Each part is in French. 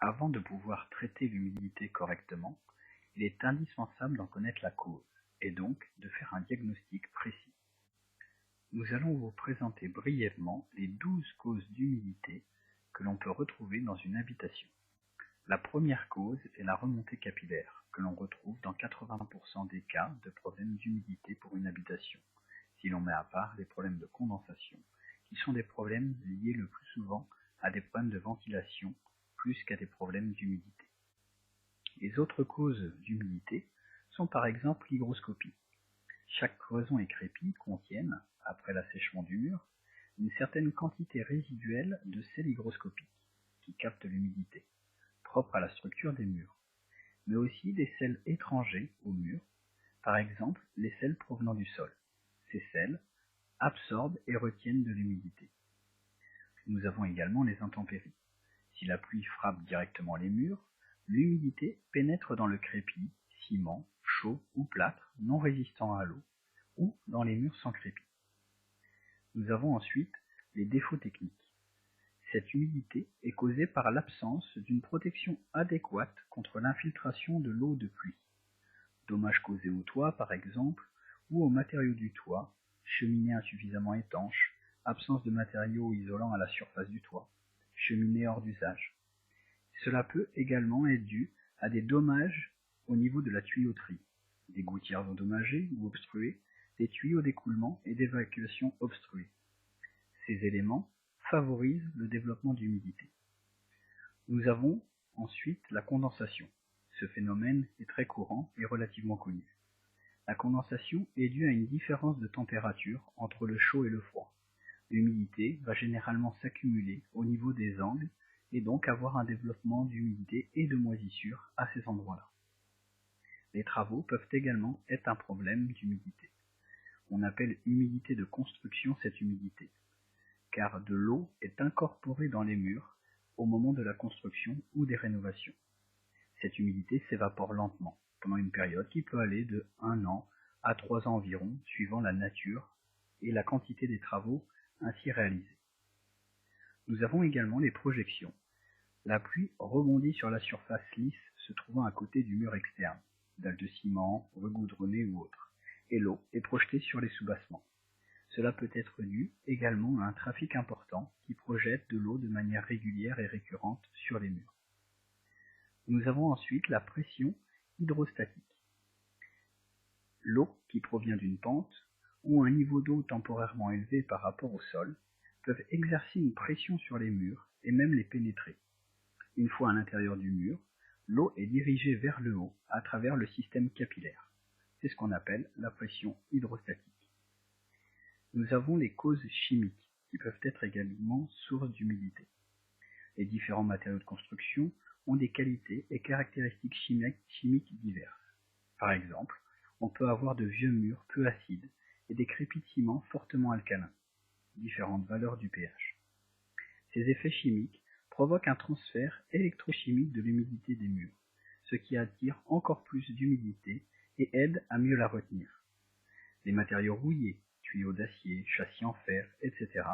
Avant de pouvoir traiter l'humidité correctement, il est indispensable d'en connaître la cause, et donc de faire un diagnostic précis. Nous allons vous présenter brièvement les 12 causes d'humidité que l'on peut retrouver dans une habitation. La première cause est la remontée capillaire, que l'on retrouve dans 80% des cas de problèmes d'humidité pour une habitation, si l'on met à part les problèmes de condensation, qui sont des problèmes liés le plus souvent à des problèmes de ventilation, plus qu'à des problèmes d'humidité. Les autres causes d'humidité sont par exemple l'hygroscopie. Chaque cloison et crépi contiennent, après l'assèchement du mur, une certaine quantité résiduelle de sel hygroscopique, qui capte l'humidité, propre à la structure des murs, mais aussi des sels étrangers au mur, par exemple les sels provenant du sol. Ces sels absorbent et retiennent de l'humidité. Nous avons également les intempéries. Si la pluie frappe directement les murs, l'humidité pénètre dans le crépi, ciment, chaux ou plâtre non résistant à l'eau, ou dans les murs sans crépi. Nous avons ensuite les défauts techniques. Cette humidité est causée par l'absence d'une protection adéquate contre l'infiltration de l'eau de pluie. Dommages causés au toit par exemple, ou aux matériaux du toit, cheminée insuffisamment étanche, absence de matériaux isolants à la surface du toit, cheminée hors d'usage. Cela peut également être dû à des dommages au niveau de la tuyauterie, des gouttières endommagées ou obstruées, des tuyaux d'écoulement et d'évacuation obstrués. Ces éléments favorisent le développement d'humidité. Nous avons ensuite la condensation. Ce phénomène est très courant et relativement connu. La condensation est due à une différence de température entre le chaud et le froid. L'humidité va généralement s'accumuler au niveau des angles et donc avoir un développement d'humidité et de moisissure à ces endroits-là. Les travaux peuvent également être un problème d'humidité. On appelle humidité de construction cette humidité, car de l'eau est incorporée dans les murs au moment de la construction ou des rénovations. Cette humidité s'évapore lentement, pendant une période qui peut aller de 1 an à 3 ans environ, suivant la nature et la quantité des travaux ainsi réalisés. Nous avons également les projections. La pluie rebondit sur la surface lisse se trouvant à côté du mur externe, dalles de ciment, regoudronnées ou autres, et l'eau est projetée sur les soubassements. Cela peut être dû également à un trafic important qui projette de l'eau de manière régulière et récurrente sur les murs. Nous avons ensuite la pression hydrostatique. L'eau qui provient d'une pente ou un niveau d'eau temporairement élevé par rapport au sol peuvent exercer une pression sur les murs et même les pénétrer. Une fois à l'intérieur du mur, l'eau est dirigée vers le haut à travers le système capillaire. C'est ce qu'on appelle la pression hydrostatique. Nous avons les causes chimiques qui peuvent être également source d'humidité. Les différents matériaux de construction ont des qualités et caractéristiques chimiques diverses. Par exemple, on peut avoir de vieux murs peu acides et des crépis de ciment fortement alcalins, différentes valeurs du pH. Ces effets chimiques provoquent un transfert électrochimique de l'humidité des murs, ce qui attire encore plus d'humidité et aide à mieux la retenir. Les matériaux rouillés, tuyaux d'acier, châssis en fer, etc.,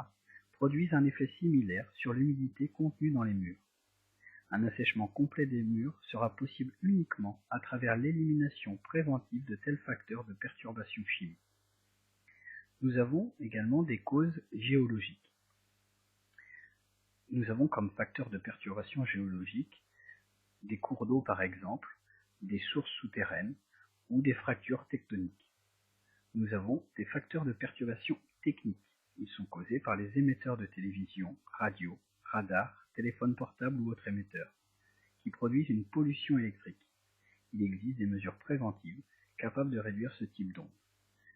produisent un effet similaire sur l'humidité contenue dans les murs. Un assèchement complet des murs sera possible uniquement à travers l'élimination préventive de tels facteurs de perturbation chimique. Nous avons également des causes géologiques. Nous avons comme facteurs de perturbation géologique des cours d'eau par exemple, des sources souterraines ou des fractures tectoniques. Nous avons des facteurs de perturbation techniques. Ils sont causés par les émetteurs de télévision, radio, radar, téléphone portable ou autres émetteurs, qui produisent une pollution électrique. Il existe des mesures préventives capables de réduire ce type d'ondes.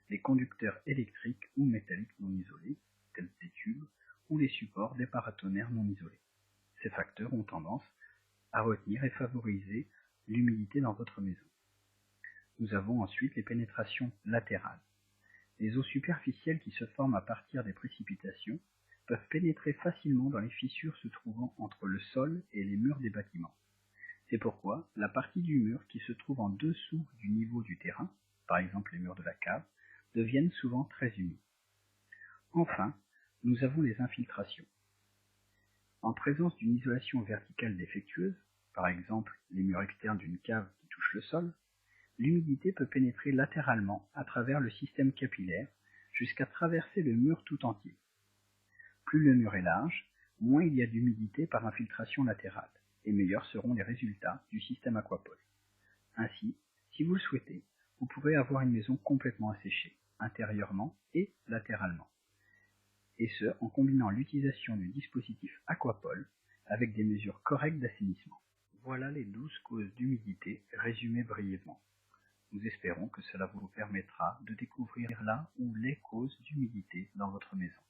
Les conducteurs électriques ou métalliques non isolés, tels des tubes, ou les supports des paratonnerres non isolés. Ces facteurs ont tendance à retenir et favoriser l'humidité dans votre maison. Nous avons ensuite les pénétrations latérales. Les eaux superficielles qui se forment à partir des précipitations peuvent pénétrer facilement dans les fissures se trouvant entre le sol et les murs des bâtiments. C'est pourquoi la partie du mur qui se trouve en dessous du niveau du terrain, par exemple les murs de la cave, deviennent souvent très humides. Enfin, nous avons les infiltrations. En présence d'une isolation verticale défectueuse, par exemple les murs externes d'une cave qui touchent le sol, l'humidité peut pénétrer latéralement à travers le système capillaire jusqu'à traverser le mur tout entier. Plus le mur est large, moins il y a d'humidité par infiltration latérale, et meilleurs seront les résultats du système Aquapol. Ainsi, si vous le souhaitez, vous pourrez avoir une maison complètement asséchée, intérieurement et latéralement. Et ce, en combinant l'utilisation du dispositif Aquapol avec des mesures correctes d'assainissement. Voilà les 12 causes d'humidité résumées brièvement. Nous espérons que cela vous permettra de découvrir la ou les causes d'humidité dans votre maison.